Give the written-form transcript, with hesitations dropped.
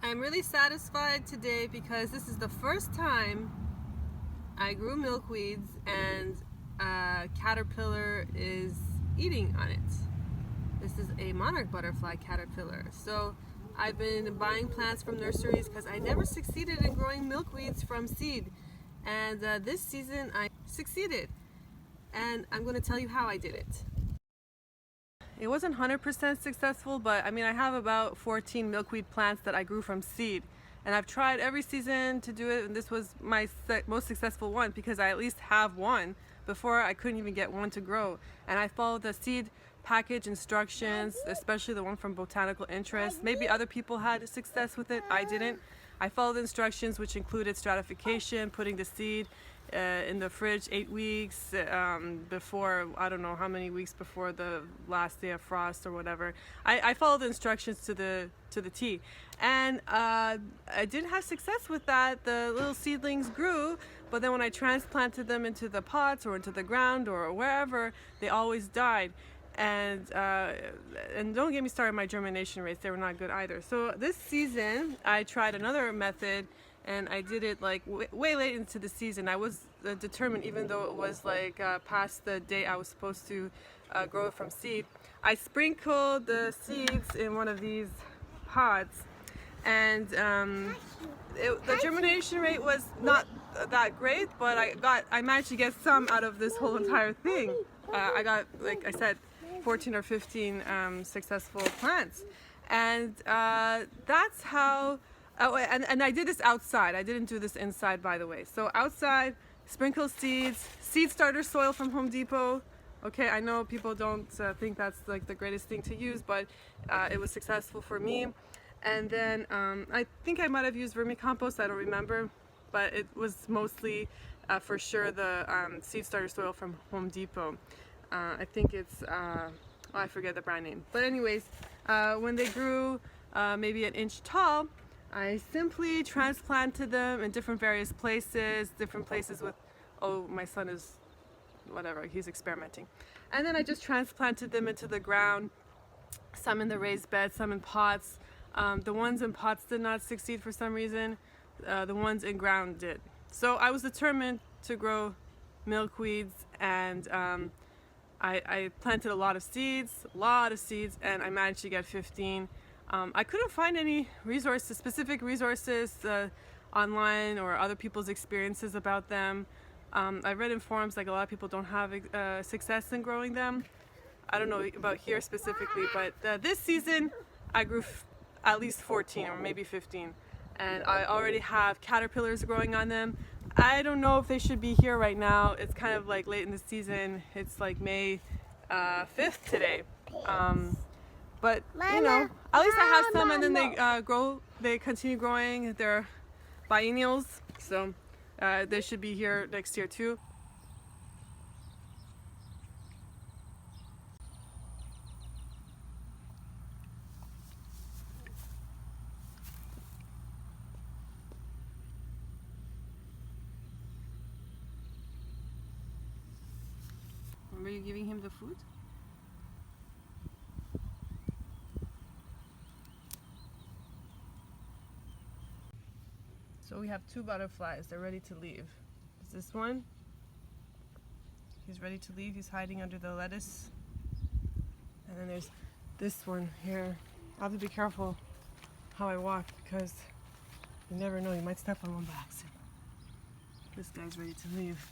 I'm really satisfied today because this is the first time I grew milkweeds and a caterpillar is eating on it. This is a monarch butterfly caterpillar. So I've been buying plants from nurseries because I never succeeded in growing milkweeds from seed. And this season I succeeded. And I'm going to tell you how I did it. It wasn't 100% successful, but I mean, I have about 14 milkweed plants that I grew from seed. And I've tried every season to do it, and this was my most successful one because I at least have one. Before, I couldn't even get one to grow. And I followed the seed package instructions, especially the one from Botanical Interest. Maybe other people had success with it, I didn't. I followed the instructions, which included stratification, putting the seed in the fridge 8 weeks before, I don't know how many weeks before the last day of frost or whatever. I followed the instructions to the T, and I did have success with that. The little seedlings grew, but then when I transplanted them into the pots or into the ground or wherever, they always died. And don't get me started on my germination rates, they were not good either. So this season I tried another method, and I did it like way late into the season. I was determined, even though it was like past the day I was supposed to grow it from seed. I sprinkled the seeds in one of these pots, and the germination rate was not that great, but I managed to get some out of this whole entire thing. I got, like I said, 14 or 15 successful plants, and that's how. Oh, and I did this outside. I didn't do this inside, by the way. So outside, sprinkle seeds, seed starter soil from Home Depot. Okay, I know people don't think that's like the greatest thing to use, but it was successful for me. And then I think I might have used vermicompost. I don't remember, but it was mostly for sure the seed starter soil from Home Depot. I think it's I forget the brand name. But anyways, when they grew maybe an inch tall, I simply transplanted them in different various places with, oh, my son is, whatever, he's experimenting. And then I just transplanted them into the ground, some in the raised bed, some in pots. The ones in pots did not succeed for some reason. The ones in ground did. So I was determined to grow milkweeds, and I planted a lot of seeds, and I managed to get 15. I couldn't find any resources, specific resources online or other people's experiences about them. I read in forums like a lot of people don't have success in growing them. I don't know about here specifically, but this season I grew at least 14 or maybe 15, and I already have caterpillars growing on them. I don't know if they should be here right now. It's kind of like late in the season. It's like May 5th today. But you know, at least I have some, and then they continue growing. They're biennials, so they should be here next year too. Remember you giving him the food? So we have two butterflies, they're ready to leave. There's this one. He's ready to leave, he's hiding under the lettuce. And then there's this one here. I have to be careful how I walk because you never know, you might step on one by accident. This guy's ready to leave.